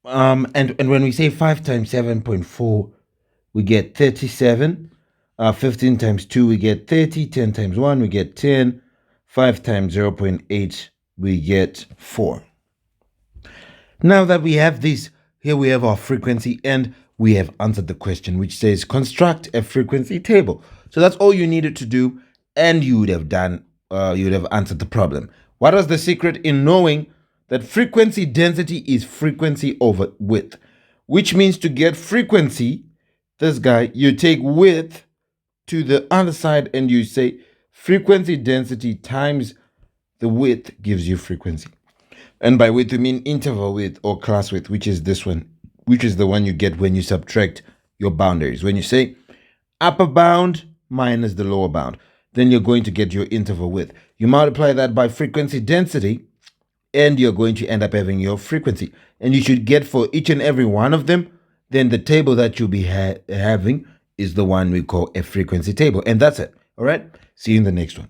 And when we say 5 times 7.4, we get 37. 15 times 2, we get 30. 10 times 1, we get 10. 5 times 0.8, we get 4. Now that we have this, here we have our frequency, and we have answered the question, which says construct a frequency table. So that's all you needed to do, and you would have done, you would have answered the problem. What was the secret in knowing that frequency density is frequency over width? Which means to get frequency, this guy, you take width to the other side and you say frequency density times the width gives you frequency. And by width, we mean interval width or class width, which is this one, which is the one you get when you subtract your boundaries. When you say upper bound minus the lower bound, then you're going to get your interval width. You multiply that by frequency density, and you're going to end up having your frequency. And you should get for each and every one of them, then the table that you'll be having is the one we call a frequency table. And that's it. All right. See you in the next one.